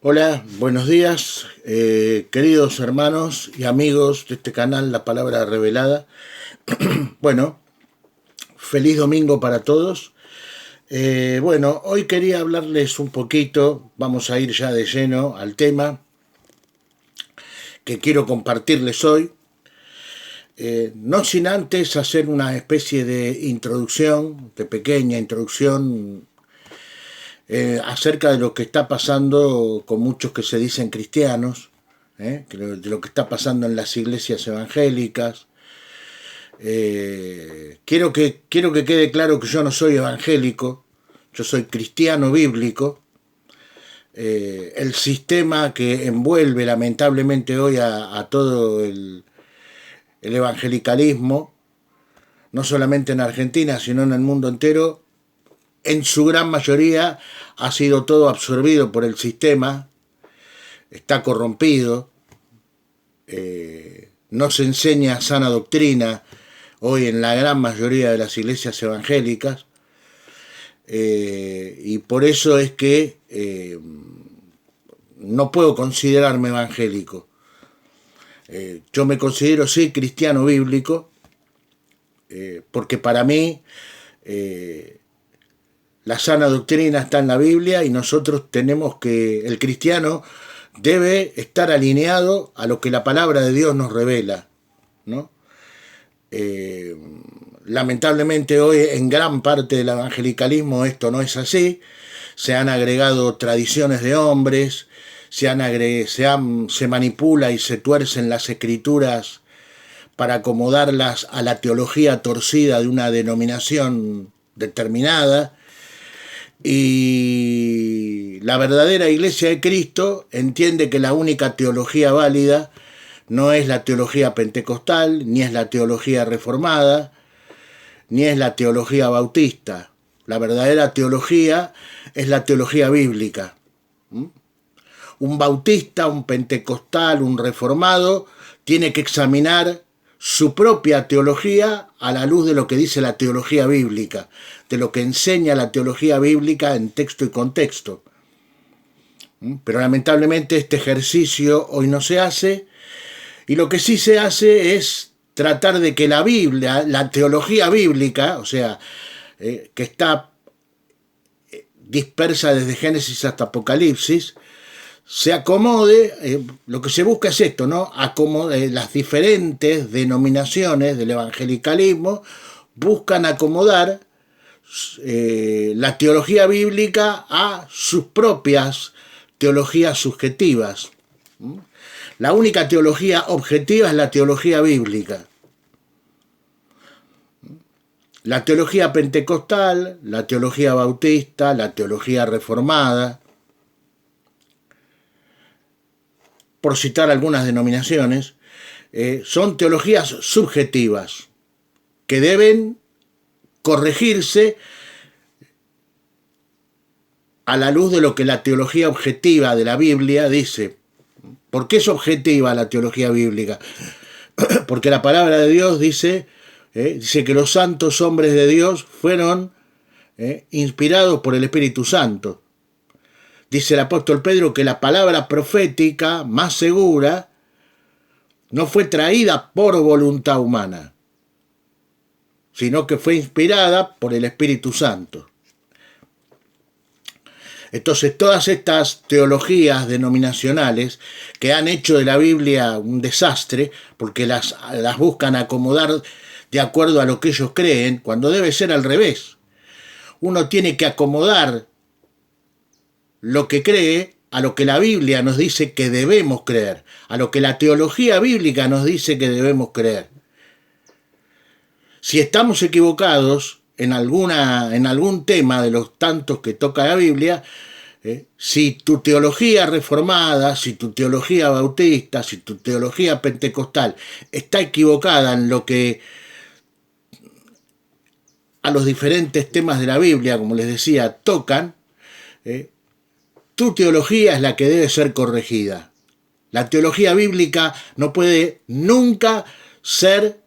Hola, buenos días, queridos hermanos y amigos de este canal La Palabra Revelada. Bueno, feliz domingo para todos. Hoy quería hablarles un poquito, vamos a ir ya de lleno al tema que quiero compartirles hoy. No sin antes hacer una especie de introducción, de pequeña introducción acerca de lo que está pasando con muchos que se dicen cristianos, de lo que está pasando en las iglesias evangélicas. Quiero que quede claro que yo no soy evangélico, yo soy cristiano bíblico. El sistema que envuelve lamentablemente hoy a todo el evangelicalismo, no solamente en Argentina, sino en el mundo entero, en su gran mayoría ha sido todo absorbido por el sistema, está corrompido, no se enseña sana doctrina hoy en la gran mayoría de las iglesias evangélicas, y por eso es que no puedo considerarme evangélico. Yo me considero sí cristiano bíblico, porque para mí la sana doctrina está en la Biblia y nosotros tenemos que, el cristiano debe estar alineado a lo que la palabra de Dios nos revela, ¿no? Lamentablemente hoy en gran parte del evangelicalismo esto no es así. Se han agregado tradiciones de hombres, se manipula y se tuercen las escrituras para acomodarlas a la teología torcida de una denominación determinada. Y la verdadera Iglesia de Cristo entiende que la única teología válida no es la teología pentecostal, ni es la teología reformada, ni es la teología bautista. La verdadera teología es la teología bíblica. Un bautista, un pentecostal, un reformado tiene que examinar su propia teología a la luz de lo que dice la teología bíblica, de lo que enseña la teología bíblica en texto y contexto. Pero lamentablemente este ejercicio hoy no se hace, y lo que sí se hace es tratar de que la Biblia, la teología bíblica, o sea, que está dispersa desde Génesis hasta Apocalipsis, se acomode. Lo que se busca es esto, ¿no? Las diferentes denominaciones del evangelicalismo buscan acomodar la teología bíblica a sus propias teologías subjetivas. La única teología objetiva es la teología bíblica. La teología pentecostal, la teología bautista, la teología reformada, por citar algunas denominaciones, son teologías subjetivas que deben corregirse a la luz de lo que la teología objetiva de la Biblia dice. ¿Por qué es objetiva la teología bíblica? Porque la palabra de Dios dice que los santos hombres de Dios fueron inspirados por el Espíritu Santo. Dice el apóstol Pedro que la palabra profética más segura no fue traída por voluntad humana, sino que fue inspirada por el Espíritu Santo. Entonces, todas estas teologías denominacionales que han hecho de la Biblia un desastre, porque las buscan acomodar de acuerdo a lo que ellos creen, cuando debe ser al revés. Uno tiene que acomodar lo que cree a lo que la Biblia nos dice que debemos creer, a lo que la teología bíblica nos dice que debemos creer. Si estamos equivocados en algún tema de los tantos que toca la Biblia, si tu teología reformada, si tu teología bautista, si tu teología pentecostal está equivocada en lo que a los diferentes temas de la Biblia, como les decía, tocan, tu teología es la que debe ser corregida. La teología bíblica no puede nunca ser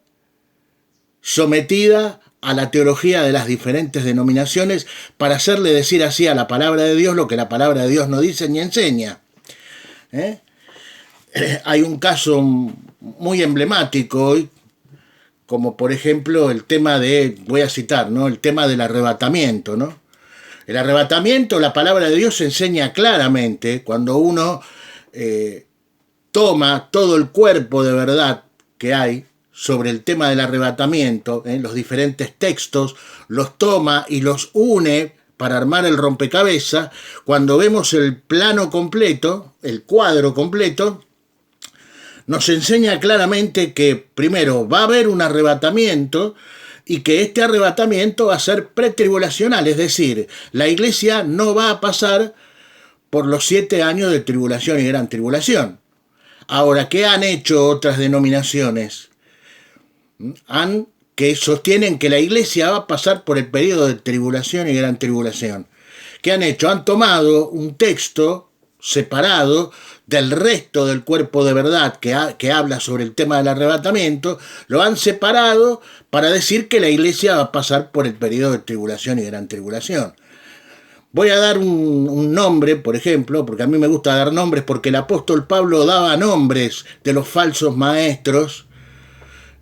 sometida a la teología de las diferentes denominaciones para hacerle decir así a la palabra de Dios lo que la palabra de Dios no dice ni enseña. ¿eh? Hay un caso muy emblemático hoy, como por ejemplo el tema de, voy a citar, ¿no? El tema del arrebatamiento, ¿no? El arrebatamiento, la palabra de Dios enseña claramente, cuando uno toma todo el cuerpo de verdad que hay sobre el tema del arrebatamiento, los diferentes textos, los toma y los une para armar el rompecabezas. Cuando vemos el plano completo, el cuadro completo, nos enseña claramente que primero va a haber un arrebatamiento y que este arrebatamiento va a ser pretribulacional, es decir, la iglesia no va a pasar por los 7 años de tribulación y gran tribulación. Ahora, ¿qué han hecho otras denominaciones? Que sostienen que la iglesia va a pasar por el periodo de tribulación y gran tribulación. ¿Qué han hecho? Han tomado un texto separado del resto del cuerpo de verdad que habla sobre el tema del arrebatamiento, lo han separado para decir que la iglesia va a pasar por el periodo de tribulación y gran tribulación. Voy a dar un nombre, por ejemplo, porque a mí me gusta dar nombres, porque el apóstol Pablo daba nombres de los falsos maestros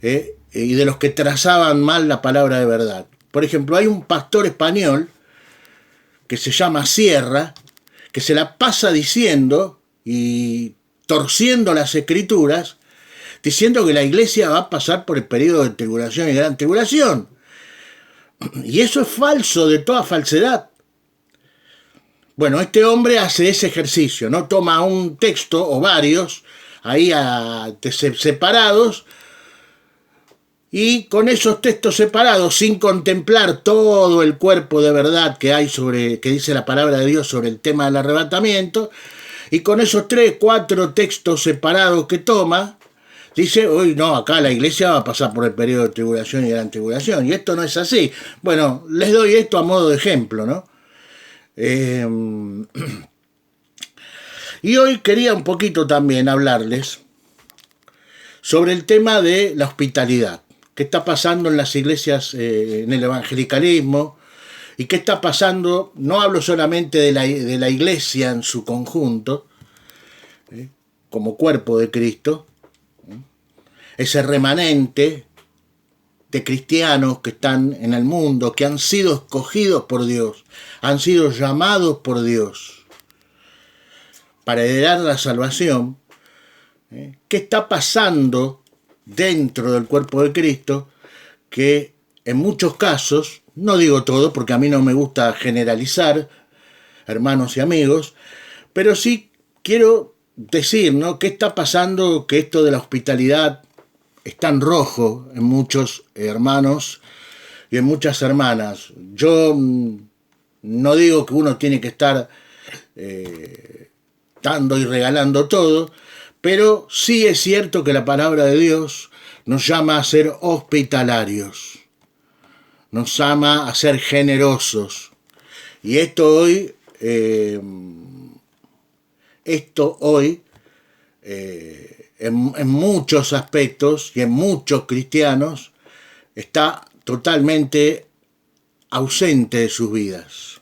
y de los que trazaban mal la palabra de verdad. Por ejemplo, hay un pastor español que se llama Sierra, que se la pasa diciendo y torciendo las escrituras, diciendo que la iglesia va a pasar por el periodo de tribulación y gran tribulación. Y eso es falso, de toda falsedad. Bueno, este hombre hace ese ejercicio, ¿no? Toma un texto o varios ahí separados, y con esos textos separados, sin contemplar todo el cuerpo de verdad que hay que dice la palabra de Dios sobre el tema del arrebatamiento, y con esos 3, 4 textos separados que toma, dice, hoy no, acá la iglesia va a pasar por el periodo de tribulación y gran tribulación, y esto no es así. Bueno, les doy esto a modo de ejemplo, ¿no? Y hoy quería un poquito también hablarles sobre el tema de la hospitalidad. ¿Qué está pasando en las iglesias, en el evangelicalismo? ¿Y qué está pasando? No hablo solamente de la iglesia en su conjunto, como cuerpo de Cristo, ese remanente de cristianos que están en el mundo, que han sido escogidos por Dios, han sido llamados por Dios para heredar la salvación. ¿Qué está pasando dentro del cuerpo de Cristo? Que en muchos casos, no digo todo porque a mí no me gusta generalizar, hermanos y amigos, pero sí quiero decir, ¿no? ¿Qué está pasando? Que esto de la hospitalidad está en rojo en muchos hermanos y en muchas hermanas. Yo no digo que uno tiene que estar dando y regalando todo, pero sí es cierto que la palabra de Dios nos llama a ser hospitalarios, nos llama a ser generosos. Y esto hoy en muchos aspectos y en muchos cristianos está totalmente ausente de sus vidas.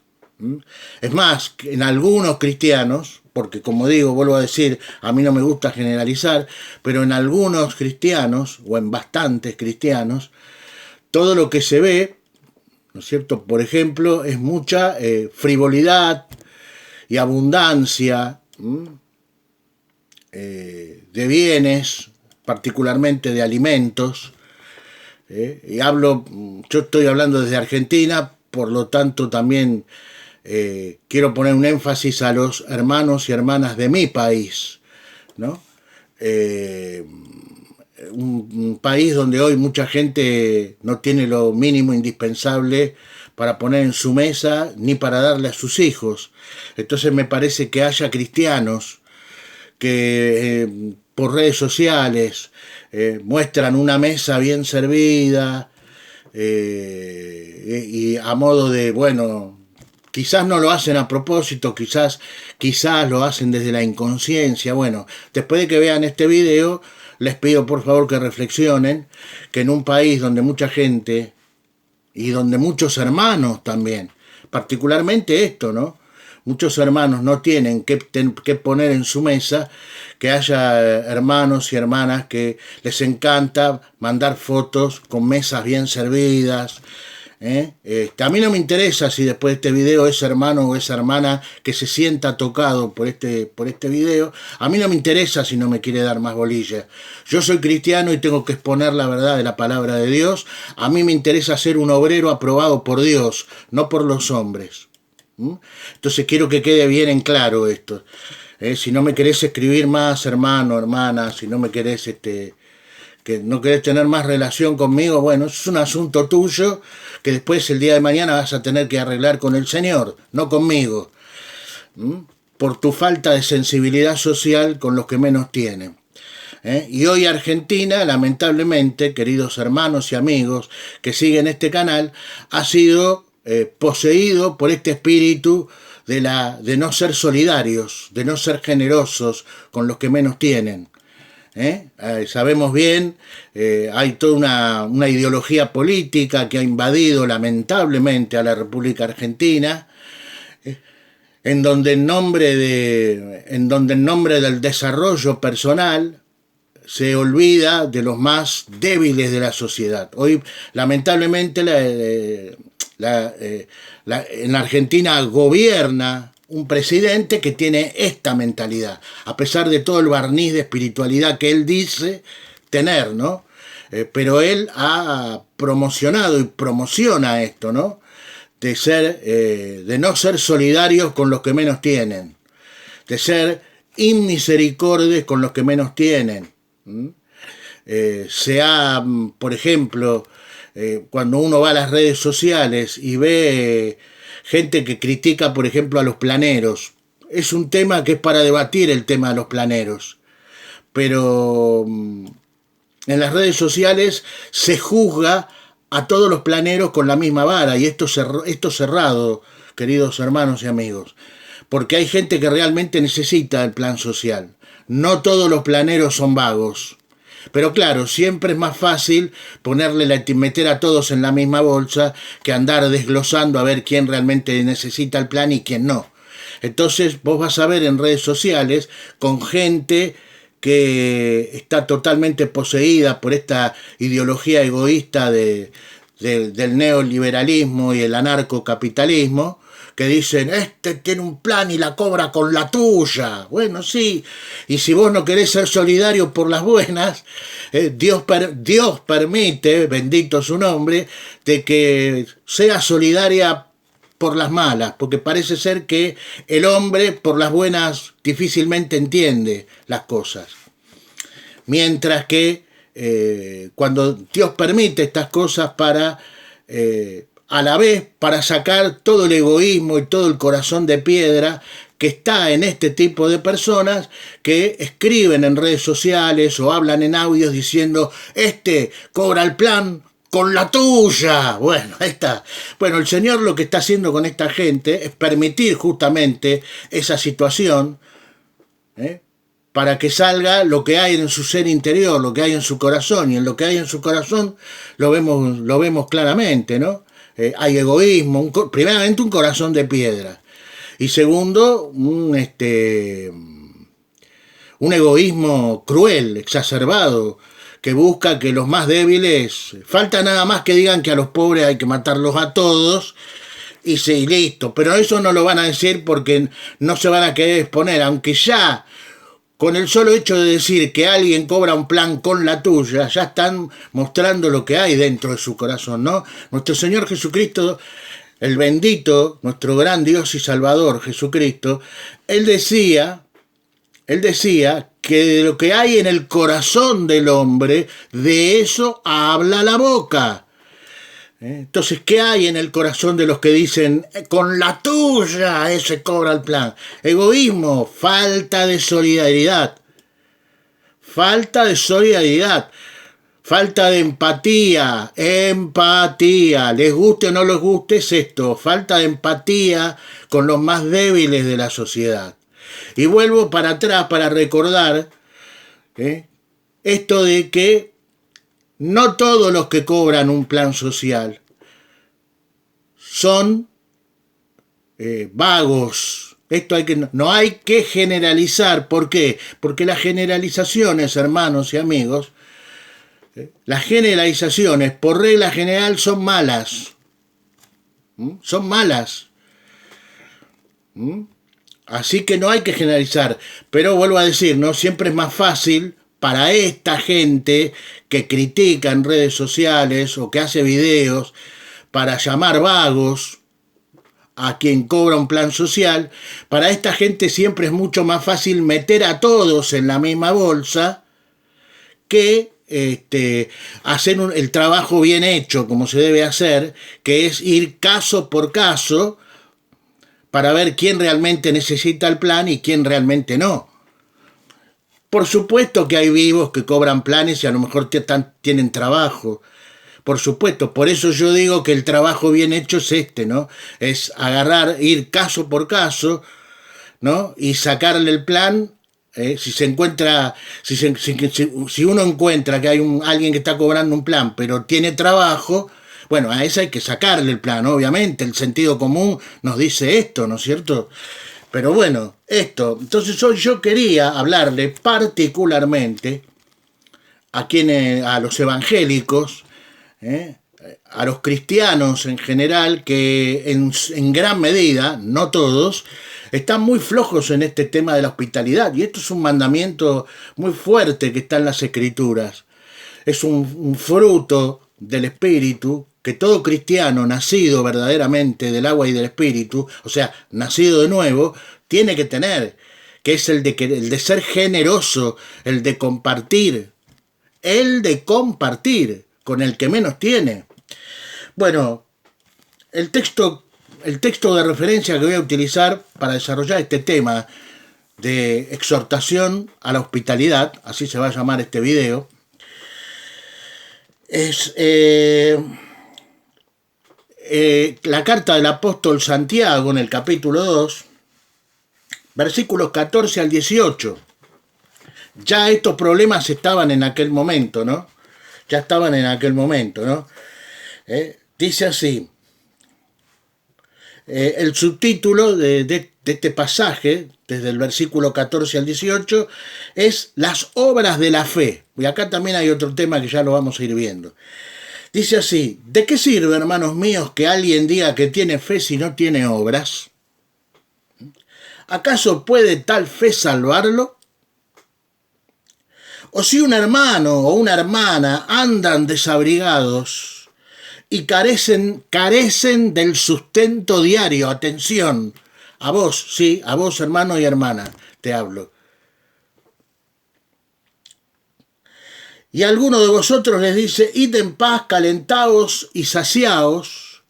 Es más, en algunos cristianos, porque como digo, vuelvo a decir, a mí no me gusta generalizar, pero en algunos cristianos, o en bastantes cristianos, todo lo que se ve, ¿no es cierto? Por ejemplo, es mucha frivolidad y abundancia de bienes, particularmente de alimentos. Y yo estoy hablando desde Argentina, por lo tanto también quiero poner un énfasis a los hermanos y hermanas de mi país, ¿no? Un país donde hoy mucha gente no tiene lo mínimo indispensable para poner en su mesa ni para darle a sus hijos. Entonces me parece que haya cristianos que por redes sociales muestran una mesa bien servida y a modo de, bueno, quizás no lo hacen a propósito, quizás lo hacen desde la inconsciencia. Bueno, después de que vean este video, les pido por favor que reflexionen que en un país donde mucha gente y donde muchos hermanos también, particularmente esto, ¿no? muchos hermanos no tienen que poner en su mesa, que haya hermanos y hermanas que les encanta mandar fotos con mesas bien servidas. A mí no me interesa si después de este video ese hermano o esa hermana que se sienta tocado por este video, a mí no me interesa si no me quiere dar más bolilla. Yo soy cristiano y tengo que exponer la verdad de la palabra de Dios. A mí me interesa ser un obrero aprobado por Dios, no por los hombres. Entonces quiero que quede bien en claro esto. Si no me querés escribir más, hermano, hermana, si no me querés que no querés tener más relación conmigo, bueno, eso es un asunto tuyo que después el día de mañana vas a tener que arreglar con el Señor, no conmigo, por tu falta de sensibilidad social con los que menos tienen. Y hoy Argentina, lamentablemente, queridos hermanos y amigos que siguen este canal, ha sido poseído por este espíritu de no ser solidarios, de no ser generosos con los que menos tienen. Sabemos bien, hay toda una ideología política que ha invadido lamentablemente a la República Argentina, en donde en nombre del desarrollo personal se olvida de los más débiles de la sociedad. Hoy lamentablemente en Argentina gobierna un presidente que tiene esta mentalidad, a pesar de todo el barniz de espiritualidad que él dice tener, ¿no? Pero él ha promocionado y promociona esto, ¿no? De no ser solidarios con los que menos tienen, de ser inmisericordios con los que menos tienen. Por ejemplo, cuando uno va a las redes sociales y ve gente que critica, por ejemplo, a los planeros. Es un tema que es para debatir, el tema de los planeros. Pero en las redes sociales se juzga a todos los planeros con la misma vara, y esto cerrado, queridos hermanos y amigos. Porque hay gente que realmente necesita el plan social. No todos los planeros son vagos. Pero claro, siempre es más fácil meter a todos en la misma bolsa que andar desglosando a ver quién realmente necesita el plan y quién no. Entonces vos vas a ver en redes sociales con gente que está totalmente poseída por esta ideología egoísta del neoliberalismo y el anarcocapitalismo, que dicen, este tiene un plan y la cobra con la tuya. Bueno, sí, y si vos no querés ser solidario por las buenas, Dios permite, bendito su nombre, de que sea solidaria por las malas, porque parece ser que el hombre por las buenas difícilmente entiende las cosas. Mientras que cuando Dios permite estas cosas a la vez para sacar todo el egoísmo y todo el corazón de piedra que está en este tipo de personas que escriben en redes sociales o hablan en audios diciendo, cobra el plan con la tuya. Bueno, ahí está. Bueno, el Señor lo que está haciendo con esta gente es permitir justamente esa situación, para que salga lo que hay en su ser interior, lo que hay en su corazón, y en lo que hay en su corazón lo vemos claramente, ¿no? Hay egoísmo, primeramente un corazón de piedra, y segundo, un egoísmo cruel, exacerbado, que busca que los más débiles, falta nada más que digan que a los pobres hay que matarlos a todos, y sí, listo, pero eso no lo van a decir porque no se van a querer exponer, aunque ya con el solo hecho de decir que alguien cobra un plan con la tuya, ya están mostrando lo que hay dentro de su corazón, ¿no? Nuestro Señor Jesucristo, el bendito, nuestro gran Dios y Salvador Jesucristo, Él decía que de lo que hay en el corazón del hombre, de eso habla la boca. Entonces, ¿qué hay en el corazón de los que dicen, con la tuya, ese cobra el plan? Egoísmo, falta de solidaridad, falta de empatía, les guste o no les guste, es esto, falta de empatía con los más débiles de la sociedad. Y vuelvo para atrás para recordar esto de que no todos los que cobran un plan social son vagos Esto no hay que generalizar. ¿Por qué? Porque las generalizaciones, hermanos y amigos, las generalizaciones por regla general son malas. Son malas. Así que no hay que generalizar. Pero vuelvo a decir, ¿no? Siempre es más fácil para esta gente que critica en redes sociales o que hace videos para llamar vagos a quien cobra un plan social. Para esta gente siempre es mucho más fácil meter a todos en la misma bolsa que hacer el trabajo bien hecho, como se debe hacer, que es ir caso por caso para ver quién realmente necesita el plan y quién realmente no. Por supuesto que hay vivos que cobran planes y a lo mejor tienen trabajo. Por supuesto, por eso yo digo que el trabajo bien hecho es ¿no? Es agarrar, ir caso por caso, ¿no? Y sacarle el plan. Si se encuentra, si uno encuentra que hay alguien que está cobrando un plan, pero tiene trabajo, bueno, a ese hay que sacarle el plan, obviamente. El sentido común nos dice esto, ¿no es cierto? Pero bueno, entonces hoy yo quería hablarle particularmente a los evangélicos, a los cristianos en general, que en gran medida, no todos, están muy flojos en este tema de la hospitalidad. Y esto es un mandamiento muy fuerte que está en las Escrituras. Es un fruto del Espíritu que todo cristiano nacido verdaderamente del agua y del Espíritu, o sea, nacido de nuevo, tiene que tener, que es el de ser generoso, el de compartir con el que menos tiene. Bueno, el texto de referencia que voy a utilizar para desarrollar este tema de exhortación a la hospitalidad, así se va a llamar este video, es la carta del apóstol Santiago en el capítulo 2, versículos 14 al 18. Ya estos problemas estaban en aquel momento, ¿no? Dice así, el subtítulo de este pasaje, desde el versículo 14 al 18, es las obras de la fe. Y acá también hay otro tema que ya lo vamos a ir viendo. Dice así, ¿de qué sirve, hermanos míos, que alguien diga que tiene fe si no tiene obras? ¿Acaso puede tal fe salvarlo? O si un hermano o una hermana andan desabrigados y carecen del sustento diario, atención, a vos, sí, a vos hermano y hermana, te hablo. Y alguno de vosotros les dice, id en paz, calentaos y saciaos,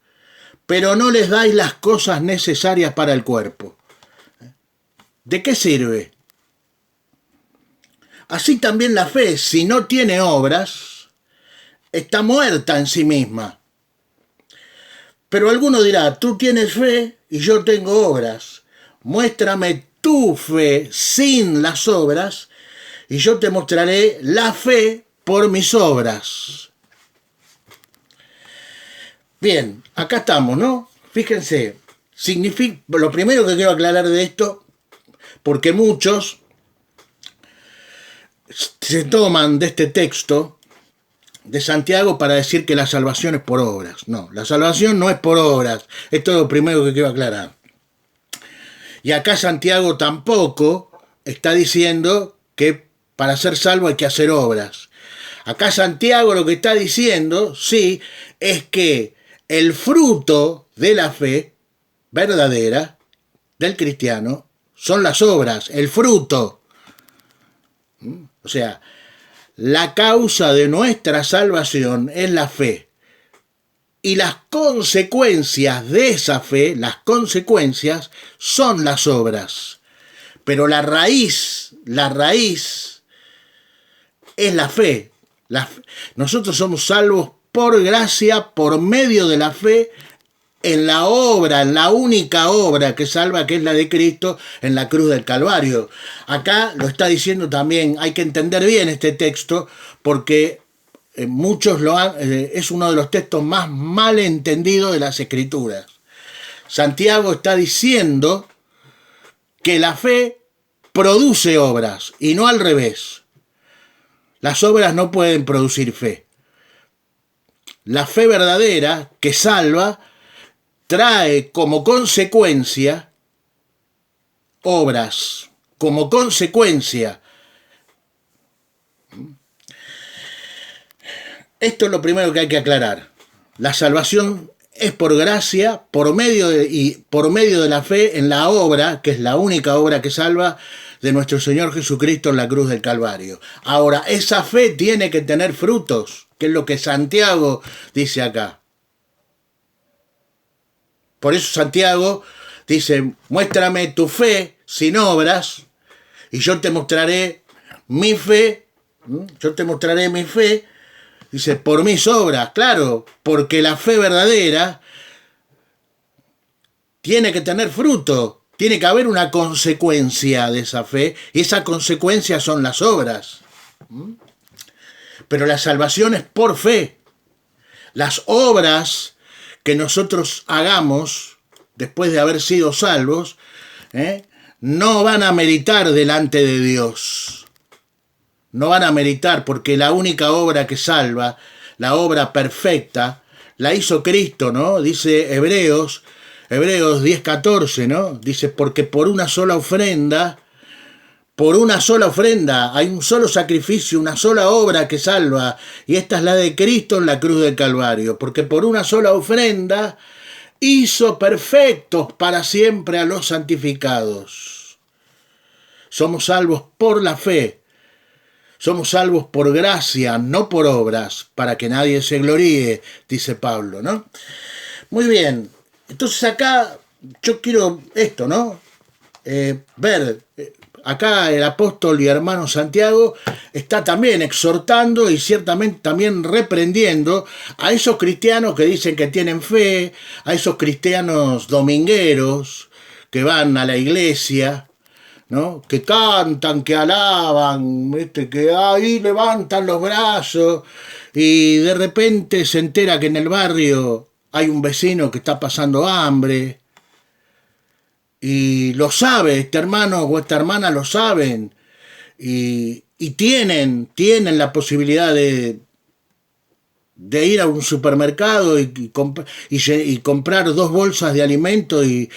pero no les dais las cosas necesarias para el cuerpo. ¿De qué sirve? Así también la fe, si no tiene obras, está muerta en sí misma. Pero alguno dirá, tú tienes fe y yo tengo obras. Muéstrame tu fe sin las obras y yo te mostraré la fe por mis obras. Bien, acá estamos, ¿no? Fíjense, lo primero que quiero aclarar de esto, porque muchos se toman de este texto de Santiago para decir que la salvación es por obras. No, la salvación no es por obras. Esto es lo primero que quiero aclarar. Y acá Santiago tampoco está diciendo que para ser salvo hay que hacer obras. Acá Santiago lo que está diciendo, sí, es que el fruto de la fe verdadera del cristiano son las obras, el fruto. O sea, la causa de nuestra salvación es la fe. Y las consecuencias de esa fe, las consecuencias son las obras. Pero la raíz es la fe. Nosotros somos salvos por gracia, por medio de la fe, en la obra, en la única obra que salva, que es la de Cristo en la cruz del Calvario. Acá lo está diciendo también, hay que entender bien este texto, porque muchos es uno de los textos más mal entendidos de las Escrituras. Santiago está diciendo que la fe produce obras y no al revés. Las obras no pueden producir fe. La fe verdadera que salva trae como consecuencia obras, como consecuencia. Esto es lo primero que hay que aclarar. La salvación es por gracia, por medio de la fe en la obra, que es la única obra que salva, de nuestro Señor Jesucristo en la cruz del Calvario. Ahora, esa fe tiene que tener frutos, que es lo que Santiago dice acá. Por eso Santiago dice, muéstrame tu fe sin obras, y yo te mostraré mi fe, dice, por mis obras, claro, porque la fe verdadera tiene que tener fruto. Tiene que haber una consecuencia de esa fe, y esa consecuencia son las obras. Pero la salvación es por fe. Las obras que nosotros hagamos después de haber sido salvos, no van a meritar delante de Dios. No van a meritar, porque la única obra que salva, la obra perfecta, la hizo Cristo, ¿no? Dice Hebreos 10:14, ¿no? Dice, porque por una sola ofrenda hay un solo sacrificio, una sola obra que salva, y esta es la de Cristo en la cruz del Calvario, porque por una sola ofrenda hizo perfectos para siempre a los santificados. Somos salvos por la fe, somos salvos por gracia, no por obras, para que nadie se gloríe, dice Pablo, ¿no? Muy bien. Entonces acá yo quiero esto, ¿no? Ver, acá el apóstol y hermano Santiago está también exhortando y ciertamente también reprendiendo a esos cristianos que dicen que tienen fe, a esos cristianos domingueros que van a la iglesia, ¿no? Que cantan, que alaban, que ahí levantan los brazos, y de repente se entera que en el barrio hay un vecino que está pasando hambre, y lo sabe, este hermano o esta hermana lo saben, y tienen la posibilidad de ir a un supermercado y comprar 2 bolsas de alimento y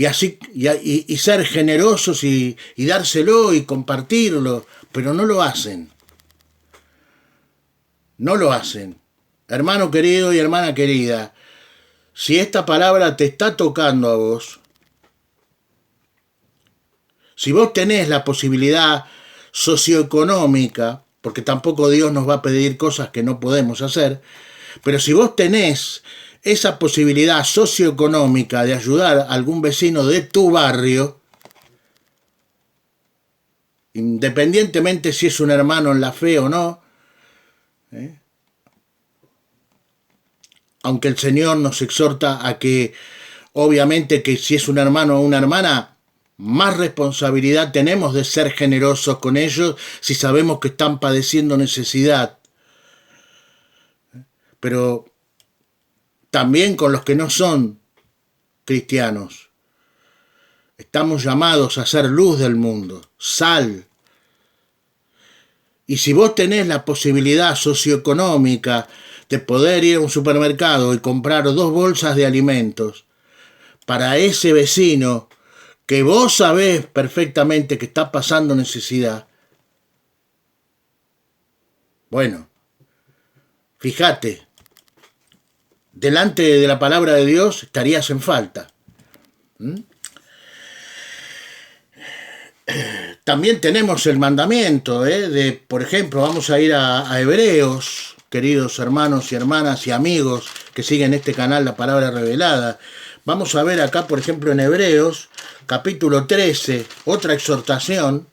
así y ser generosos y dárselo y compartirlo, pero no lo hacen. No lo hacen. Hermano querido y hermana querida, si esta palabra te está tocando a vos, si vos tenés la posibilidad socioeconómica, porque tampoco Dios nos va a pedir cosas que no podemos hacer, pero si vos tenés esa posibilidad socioeconómica de ayudar a algún vecino de tu barrio, independientemente si es un hermano en la fe o no, aunque el Señor nos exhorta a que, obviamente, que si es un hermano o una hermana, más responsabilidad tenemos de ser generosos con ellos si sabemos que están padeciendo necesidad. Pero también con los que no son cristianos. Estamos llamados a ser luz del mundo, sal. Y si vos tenés la posibilidad socioeconómica de poder ir a un supermercado y comprar 2 bolsas de alimentos para ese vecino que vos sabés perfectamente que está pasando necesidad, bueno, fíjate, delante de la palabra de Dios estarías en falta. También tenemos el mandamiento, de, por ejemplo, vamos a ir a Hebreos, queridos hermanos y hermanas y amigos que siguen este canal La Palabra Revelada. Vamos a ver acá, por ejemplo, en Hebreos, capítulo 13, otra exhortación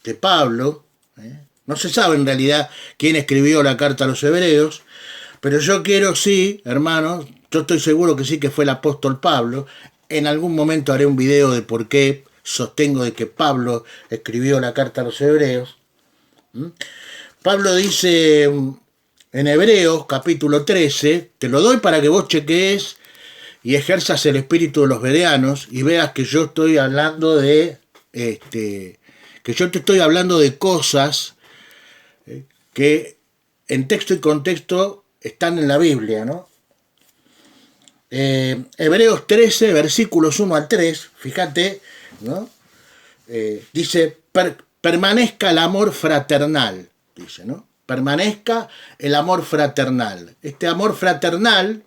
de Pablo. No se sabe en realidad quién escribió la carta a los Hebreos, pero yo quiero, sí, hermanos, yo estoy seguro que sí que fue el apóstol Pablo. En algún momento haré un video de por qué sostengo de que Pablo escribió la carta a los Hebreos. Pablo dice en Hebreos capítulo 13, te lo doy para que vos chequees y ejerzas el espíritu de los bereanos y veas que yo estoy hablando de que yo te estoy hablando de cosas que en texto y contexto están en la Biblia, ¿no? Hebreos 13, versículos 1 al 3, fíjate, ¿no? Dice, permanezca el amor fraternal, dice, ¿no? Permanezca el amor fraternal. Este amor fraternal,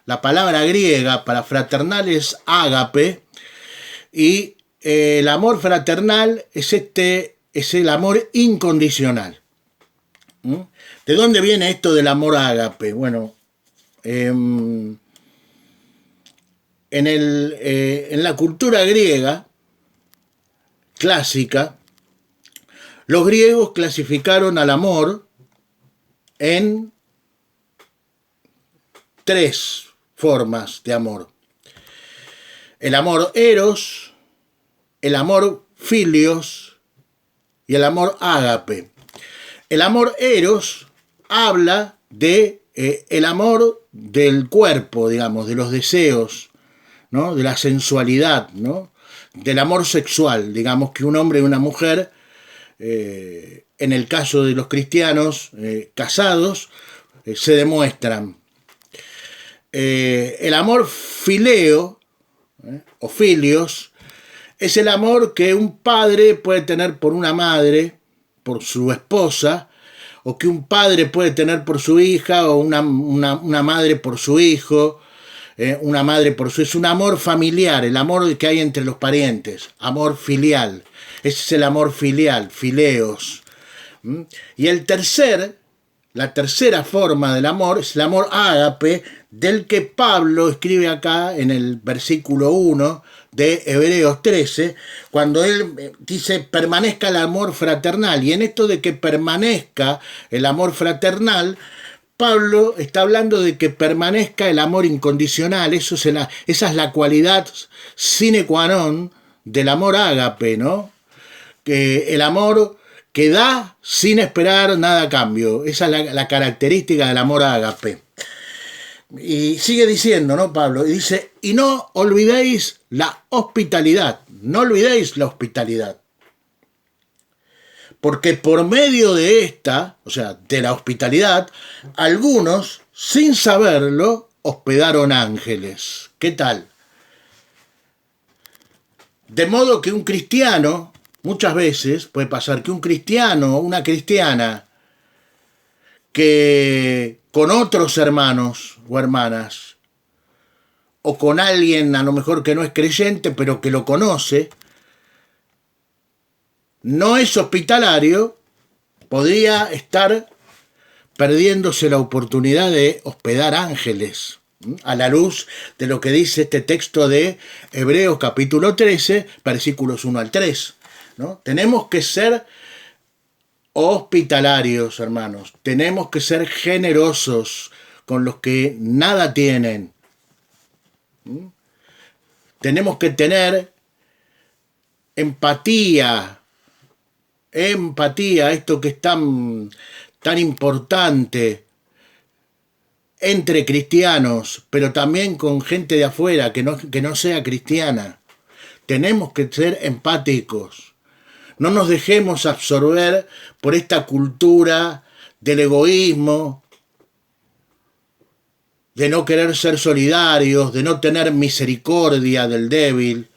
la palabra griega para fraternal es ágape, y el amor fraternal es el amor incondicional. ¿De dónde viene esto del amor ágape? Bueno, en la cultura griega clásica, los griegos clasificaron al amor en 3 formas de amor. El amor eros, el amor filios y el amor ágape. El amor eros habla de el amor del cuerpo, digamos, de los deseos, ¿no? De la sensualidad, ¿no? Del amor sexual, digamos que un hombre y una mujer, en el caso de los cristianos casados, se demuestran. El amor fileo o filios es el amor que un padre puede tener por una madre, por su esposa, o que un padre puede tener por su hija, o una madre por su hijo, una madre por su... Es un amor familiar, el amor que hay entre los parientes, amor filial. Ese es el amor filial, fileos. Y la tercera forma del amor es el amor ágape, del que Pablo escribe acá en el versículo 1 de Hebreos 13, cuando él dice permanezca el amor fraternal. Y en esto de que permanezca el amor fraternal, Pablo está hablando de que permanezca el amor incondicional. Esa es la cualidad sine qua non del amor ágape, ¿no? Que el amor que da sin esperar nada a cambio. Esa es la característica del amor ágape. Y sigue diciendo, ¿no, Pablo? Y dice, y no olvidéis la hospitalidad. No olvidéis la hospitalidad. Porque por medio de esta, o sea, de la hospitalidad, algunos, sin saberlo, hospedaron ángeles. ¿Qué tal? De modo que un cristiano, muchas veces puede pasar que un cristiano o una cristiana que con otros hermanos o hermanas, o con alguien a lo mejor que no es creyente, pero que lo conoce, no es hospitalario, podría estar perdiéndose la oportunidad de hospedar ángeles, a la luz de lo que dice este texto de Hebreos capítulo 13, versículos 1 al 3, ¿no? Tenemos que ser hospitalarios, hermanos. Tenemos que ser generosos con los que nada tienen. Tenemos que tener empatía, esto que es tan importante entre cristianos, pero también con gente de afuera que no sea cristiana. Tenemos que ser empáticos. No nos dejemos absorber por esta cultura del egoísmo, de no querer ser solidarios, de no tener misericordia del débil,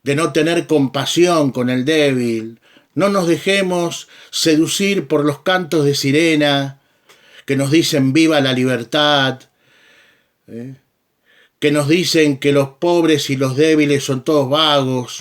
de no tener compasión con el débil. No nos dejemos seducir por los cantos de sirena que nos dicen viva la libertad, que nos dicen que los pobres y los débiles son todos vagos.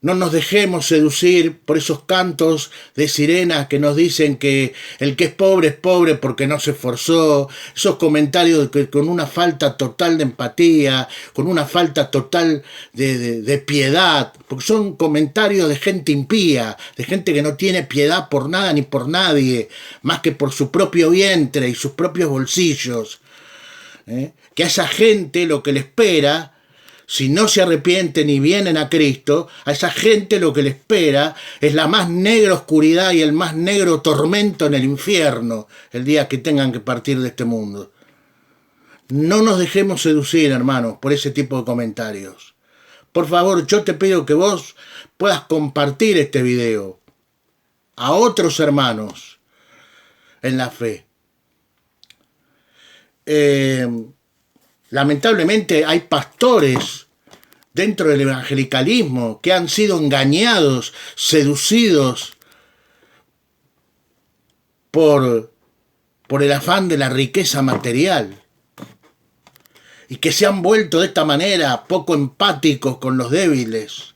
No nos dejemos seducir por esos cantos de sirenas que nos dicen que el que es pobre porque no se esforzó. Esos comentarios con una falta total de empatía, con una falta total de piedad, porque son comentarios de gente impía, de gente que no tiene piedad por nada ni por nadie, más que por su propio vientre y sus propios bolsillos. Que a esa gente lo que le espera, si no se arrepienten y vienen a Cristo, a esa gente lo que le espera es la más negra oscuridad y el más negro tormento en el infierno el día que tengan que partir de este mundo. No nos dejemos seducir, hermanos, por ese tipo de comentarios. Por favor, yo te pido que vos puedas compartir este video a otros hermanos en la fe. Lamentablemente hay pastores dentro del evangelicalismo que han sido engañados, seducidos por el afán de la riqueza material, y que se han vuelto de esta manera poco empáticos con los débiles,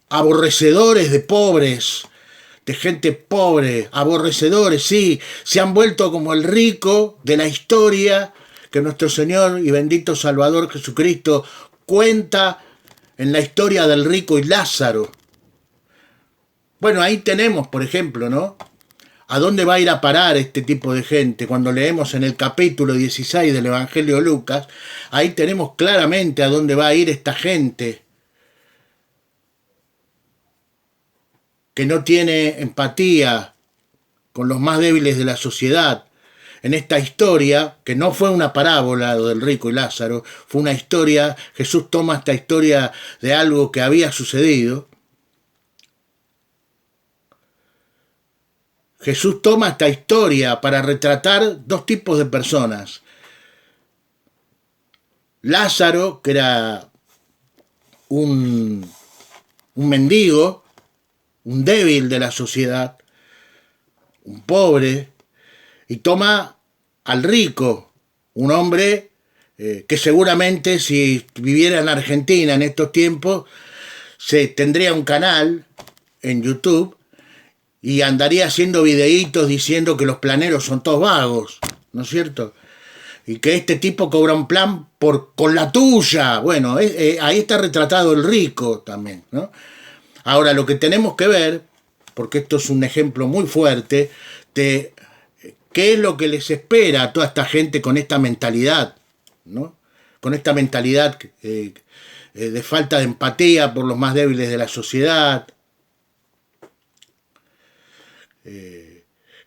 aborrecedores de pobres, de gente pobre, aborrecedores, sí, se han vuelto como el rico de la historia que nuestro Señor y bendito Salvador Jesucristo cuenta en la historia del rico y Lázaro. Bueno, ahí tenemos, por ejemplo, ¿no? ¿A dónde va a ir a parar este tipo de gente? Cuando leemos en el capítulo 16 del Evangelio de Lucas, ahí tenemos claramente a dónde va a ir esta gente que no tiene empatía con los más débiles de la sociedad. En esta historia, que no fue una parábola lo del rico y Lázaro, fue una historia, Jesús toma esta historia de algo que había sucedido. Jesús toma esta historia para retratar dos tipos de personas. Lázaro, que era un mendigo, un débil de la sociedad, un pobre, y toma al rico, un hombre que seguramente si viviera en Argentina en estos tiempos, tendría un canal en YouTube y andaría haciendo videitos diciendo que los planeros son todos vagos, ¿no es cierto? Y que este tipo cobra un plan con la tuya. Bueno, ahí está retratado el rico también, ¿no? Ahora, lo que tenemos que ver, porque esto es un ejemplo muy fuerte, de qué es lo que les espera a toda esta gente con esta mentalidad, ¿no? Con esta mentalidad de falta de empatía por los más débiles de la sociedad,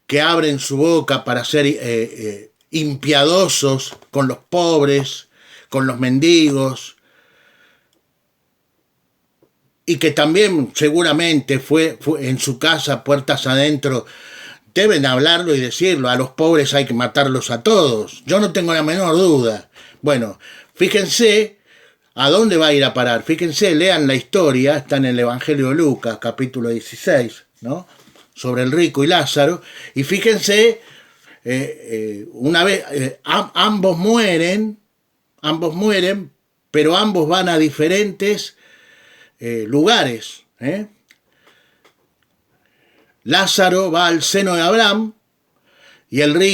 que abren su boca para ser impiadosos con los pobres, con los mendigos, y que también seguramente fue en su casa, puertas adentro, deben hablarlo y decirlo, a los pobres hay que matarlos a todos, yo no tengo la menor duda. Bueno, fíjense a dónde va a ir a parar, fíjense, lean la historia, está en el Evangelio de Lucas, capítulo 16, ¿no? Sobre el rico y Lázaro, y fíjense, una vez, ambos mueren, pero ambos van a diferentes lugares. Lázaro va al seno de Abraham y el rico